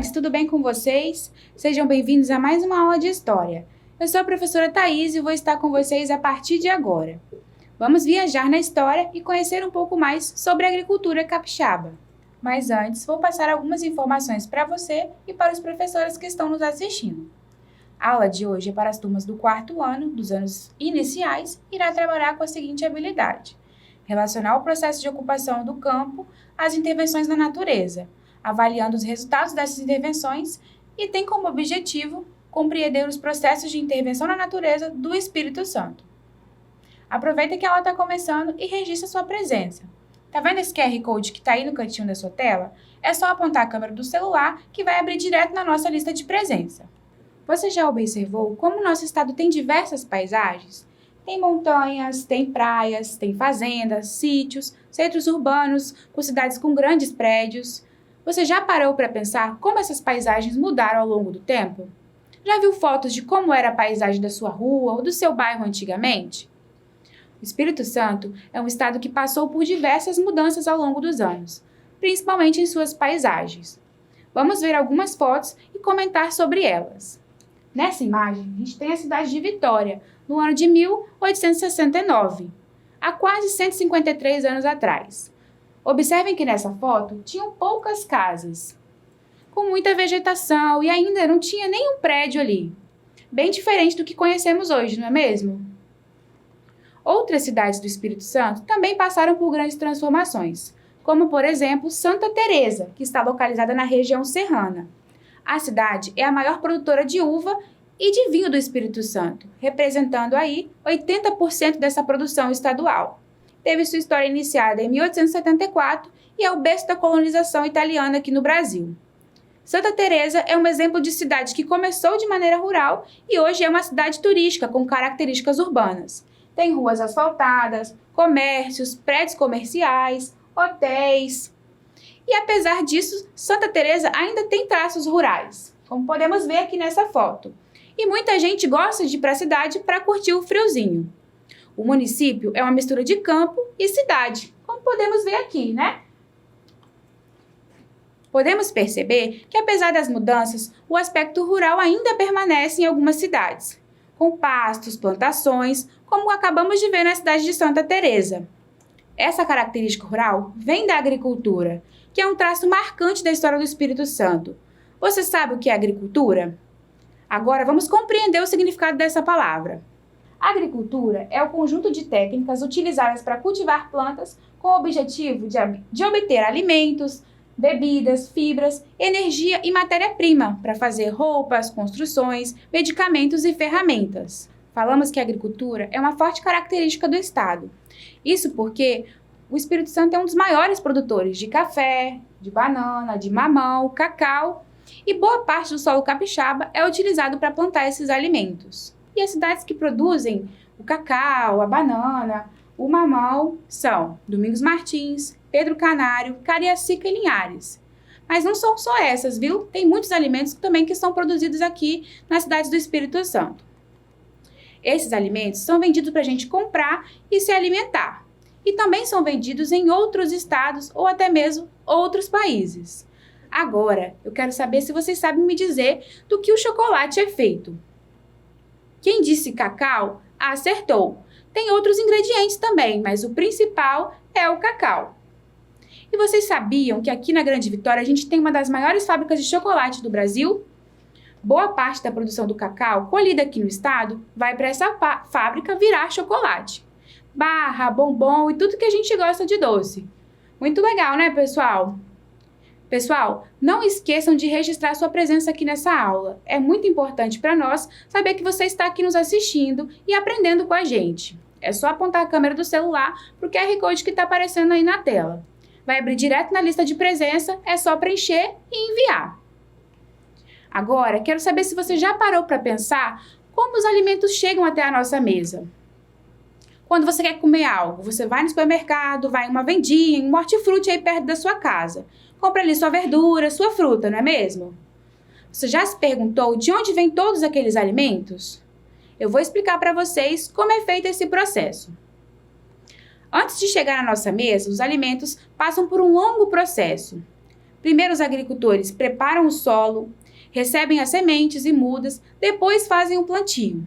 estudantes, tudo bem com vocês? Sejam bem-vindos a mais uma aula de História. Eu sou a professora Thaís e vou estar com vocês a partir de agora. Vamos viajar na história e conhecer um pouco mais sobre a agricultura capixaba. Mas antes, vou passar algumas informações para você e para os professores que estão nos assistindo. A aula de hoje é para as turmas do 4º ano, dos anos iniciais, e irá trabalhar com a seguinte habilidade: relacionar o processo de ocupação do campo às intervenções na natureza, avaliando os resultados dessas intervenções e tem como objetivo compreender os processos de intervenção na natureza do Espírito Santo. Aproveita que ela está começando e registra sua presença. Tá vendo esse QR Code que está aí no cantinho da sua tela? É só apontar a câmera do celular que vai abrir direto na nossa lista de presença. Você já observou como o nosso estado tem diversas paisagens? Tem montanhas, tem praias, tem fazendas, sítios, centros urbanos, com cidades com grandes prédios. Você já parou para pensar como essas paisagens mudaram ao longo do tempo? Já viu fotos de como era a paisagem da sua rua ou do seu bairro antigamente? O Espírito Santo é um estado que passou por diversas mudanças ao longo dos anos, principalmente em suas paisagens. Vamos ver algumas fotos e comentar sobre elas. Nessa imagem, a gente tem a cidade de Vitória, no ano de 1869, há quase 153 anos atrás. Observem que nessa foto tinham poucas casas, com muita vegetação e ainda não tinha nenhum prédio ali. Bem diferente do que conhecemos hoje, não é mesmo? Outras cidades do Espírito Santo também passaram por grandes transformações, como, por exemplo, Santa Teresa, que está localizada na região serrana. A cidade é a maior produtora de uva e de vinho do Espírito Santo, representando aí 80% dessa produção estadual. Teve sua história iniciada em 1874 e é o berço da colonização italiana aqui no Brasil. Santa Teresa é um exemplo de cidade que começou de maneira rural e hoje é uma cidade turística com características urbanas. Tem ruas asfaltadas, comércios, prédios comerciais, hotéis. E apesar disso, Santa Teresa ainda tem traços rurais, como podemos ver aqui nessa foto. E muita gente gosta de ir para a cidade para curtir o friozinho. O município é uma mistura de campo e cidade, como podemos ver aqui, né? Podemos perceber que, apesar das mudanças, o aspecto rural ainda permanece em algumas cidades, com pastos, plantações, como acabamos de ver na cidade de Santa Teresa. Essa característica rural vem da agricultura, que é um traço marcante da história do Espírito Santo. Você sabe o que é agricultura? Agora vamos compreender o significado dessa palavra. A agricultura é o conjunto de técnicas utilizadas para cultivar plantas com o objetivo de obter alimentos, bebidas, fibras, energia e matéria-prima para fazer roupas, construções, medicamentos e ferramentas. Falamos que a agricultura é uma forte característica do estado. Isso porque o Espírito Santo é um dos maiores produtores de café, de banana, de mamão, cacau, e boa parte do solo capixaba é utilizado para plantar esses alimentos. E as cidades que produzem o cacau, a banana, o mamão são Domingos Martins, Pedro Canário, Cariacica e Linhares. Mas não são só essas, viu? Tem muitos alimentos também que são produzidos aqui nas cidades do Espírito Santo. Esses alimentos são vendidos para a gente comprar e se alimentar. E também são vendidos em outros estados ou até mesmo outros países. Agora, eu quero saber se vocês sabem me dizer do que o chocolate é feito. Quem disse cacau, acertou. Tem outros ingredientes também, mas o principal é o cacau. E vocês sabiam que aqui na Grande Vitória a gente tem uma das maiores fábricas de chocolate do Brasil? Boa parte da produção do cacau colhida aqui no estado vai para essa fábrica virar chocolate. Barra, bombom e tudo que a gente gosta de doce. Muito legal, né, pessoal? Pessoal, não esqueçam de registrar sua presença aqui nessa aula. É muito importante para nós saber que você está aqui nos assistindo e aprendendo com a gente. É só apontar a câmera do celular para o QR Code que está aparecendo aí na tela. Vai abrir direto na lista de presença, é só preencher e enviar. Agora, quero saber se você já parou para pensar como os alimentos chegam até a nossa mesa. Quando você quer comer algo, você vai no supermercado, vai em uma vendinha, em um hortifruti aí perto da sua casa. Compra ali sua verdura, sua fruta, não é mesmo? Você já se perguntou de onde vêm todos aqueles alimentos? Eu vou explicar para vocês como é feito esse processo. Antes de chegar à nossa mesa, os alimentos passam por um longo processo. Primeiro os agricultores preparam o solo, recebem as sementes e mudas, depois fazem o plantio.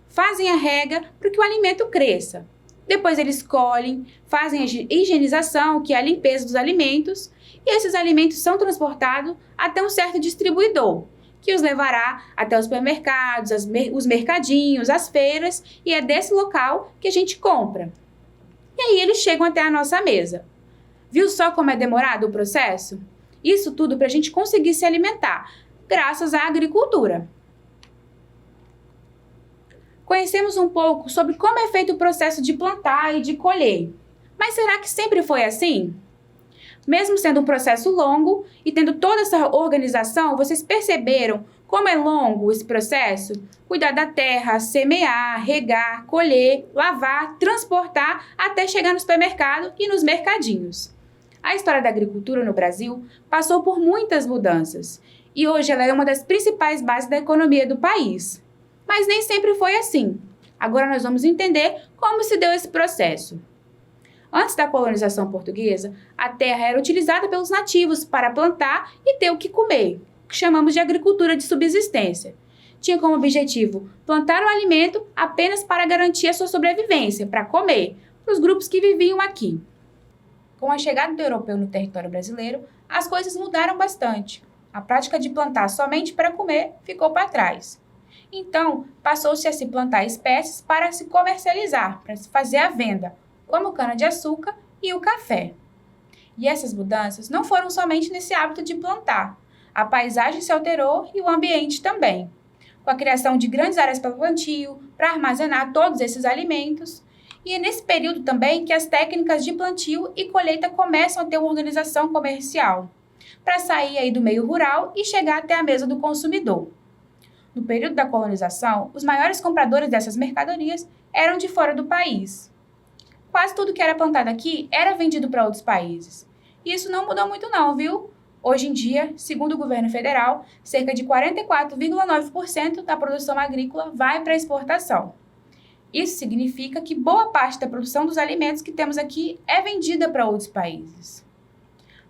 Fazem a rega para que o alimento cresça. Depois eles colhem, fazem a higienização, que é a limpeza dos alimentos, e esses alimentos são transportados até um certo distribuidor, que os levará até os supermercados, os mercadinhos, as feiras, e é desse local que a gente compra. E aí eles chegam até a nossa mesa. Viu só como é demorado o processo? Isso tudo para a gente conseguir se alimentar, graças à agricultura. Conhecemos um pouco sobre como é feito o processo de plantar e de colher. Mas será que sempre foi assim? Mesmo sendo um processo longo e tendo toda essa organização, vocês perceberam como é longo esse processo? Cuidar da terra, semear, regar, colher, lavar, transportar até chegar no supermercado e nos mercadinhos. A história da agricultura no Brasil passou por muitas mudanças e hoje ela é uma das principais bases da economia do país. Mas nem sempre foi assim. Agora nós vamos entender como se deu esse processo. Antes da colonização portuguesa, a terra era utilizada pelos nativos para plantar e ter o que comer, que chamamos de agricultura de subsistência. Tinha como objetivo plantar o alimento apenas para garantir a sua sobrevivência, para comer, para os grupos que viviam aqui. Com a chegada do europeu no território brasileiro, as coisas mudaram bastante. A prática de plantar somente para comer ficou para trás. Então, passou-se a se plantar espécies para se comercializar, para se fazer a venda, como cana-de-açúcar e o café. E essas mudanças não foram somente nesse hábito de plantar. A paisagem se alterou e o ambiente também, com a criação de grandes áreas para plantio, para armazenar todos esses alimentos. E é nesse período também que as técnicas de plantio e colheita começam a ter uma organização comercial, para sair aí do meio rural e chegar até a mesa do consumidor. No período da colonização, os maiores compradores dessas mercadorias eram de fora do país. Quase tudo que era plantado aqui era vendido para outros países. E isso não mudou muito não, viu? Hoje em dia, segundo o governo federal, cerca de 44,9% da produção agrícola vai para a exportação. Isso significa que boa parte da produção dos alimentos que temos aqui é vendida para outros países.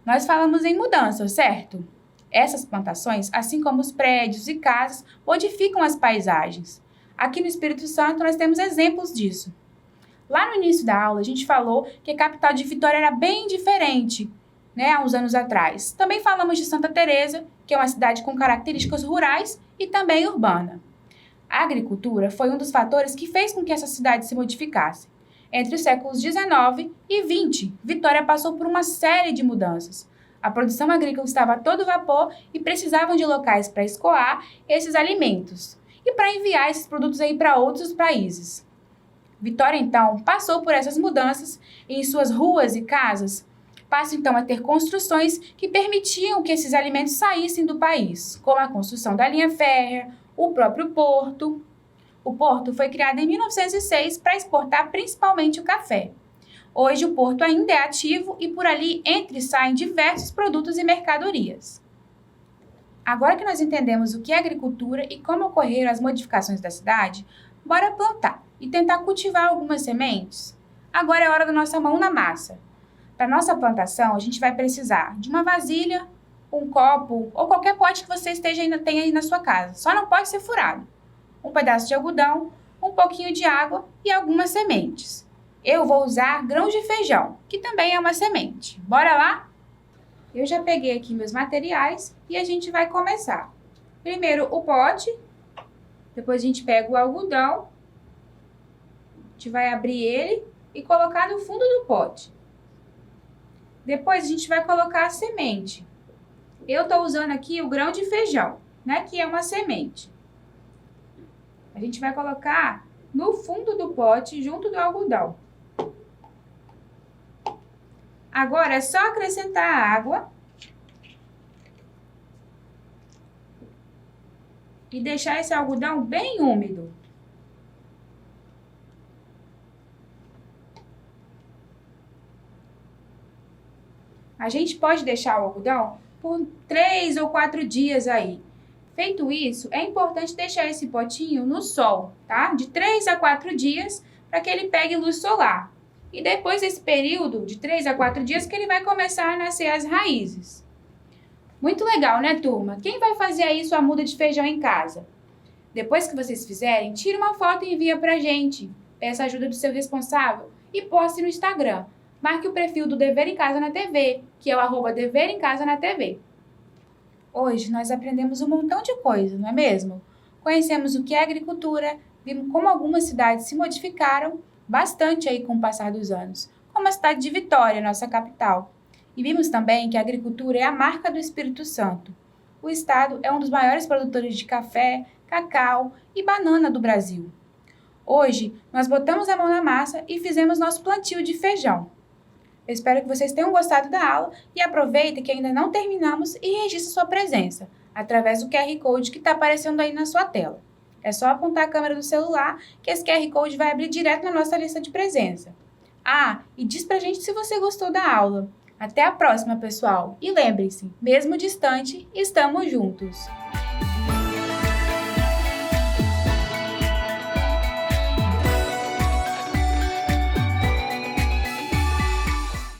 Nós falamos em mudança, certo? Essas plantações, assim como os prédios e casas, modificam as paisagens. Aqui no Espírito Santo nós temos exemplos disso. Lá no início da aula a gente falou que a capital de Vitória era bem diferente, há uns anos atrás. Também falamos de Santa Teresa, que é uma cidade com características rurais e também urbana. A agricultura foi um dos fatores que fez com que essa cidade se modificasse. Entre os séculos 19 e 20, Vitória passou por uma série de mudanças. A produção agrícola estava a todo vapor e precisavam de locais para escoar esses alimentos e para enviar esses produtos aí para outros países. Vitória, então, passou por essas mudanças e em suas ruas e casas passa, então, a ter construções que permitiam que esses alimentos saíssem do país, como a construção da linha férrea, o próprio porto. O porto foi criado em 1906 para exportar principalmente o café. Hoje o porto ainda é ativo e por ali entram e saem diversos produtos e mercadorias. Agora que nós entendemos o que é agricultura e como ocorreram as modificações da cidade, bora plantar e tentar cultivar algumas sementes? Agora é hora da nossa mão na massa. Para nossa plantação, a gente vai precisar de uma vasilha, um copo ou qualquer pote que você tenha aí na sua casa. Só não pode ser furado. Um pedaço de algodão, um pouquinho de água e algumas sementes. Eu vou usar grãos de feijão, que também é uma semente. Bora lá? Eu já peguei aqui meus materiais e a gente vai começar. Primeiro o pote, depois a gente pega o algodão, a gente vai abrir ele e colocar no fundo do pote. Depois a gente vai colocar a semente. Eu estou usando aqui o grão de feijão, que é uma semente. A gente vai colocar no fundo do pote, junto do algodão. Agora é só acrescentar a água e deixar esse algodão bem úmido. A gente pode deixar o algodão por 3 ou 4 dias aí. Feito isso, é importante deixar esse potinho no sol, tá? De 3 a 4 dias para que ele pegue luz solar. E depois desse período de 3 a 4 dias que ele vai começar a nascer as raízes. Muito legal, né, turma? Quem vai fazer aí sua muda de feijão em casa? Depois que vocês fizerem, tire uma foto e envia pra gente. Peça a ajuda do seu responsável e poste no Instagram. Marque o perfil do Dever em Casa na TV, que é o @Dever em Casa na TV. Hoje nós aprendemos um montão de coisa, não é mesmo? Conhecemos o que é agricultura, vimos como algumas cidades se modificaram bastante aí com o passar dos anos, como a cidade de Vitória, nossa capital. E vimos também que a agricultura é a marca do Espírito Santo. O estado é um dos maiores produtores de café, cacau e banana do Brasil. Hoje, nós botamos a mão na massa e fizemos nosso plantio de feijão. Eu espero que vocês tenham gostado da aula e aproveitem que ainda não terminamos e registre sua presença através do QR Code que está aparecendo aí na sua tela. É só apontar a câmera do celular que esse QR Code vai abrir direto na nossa lista de presença. Ah, e diz pra gente se você gostou da aula. Até a próxima, pessoal! E lembre-se, mesmo distante, estamos juntos!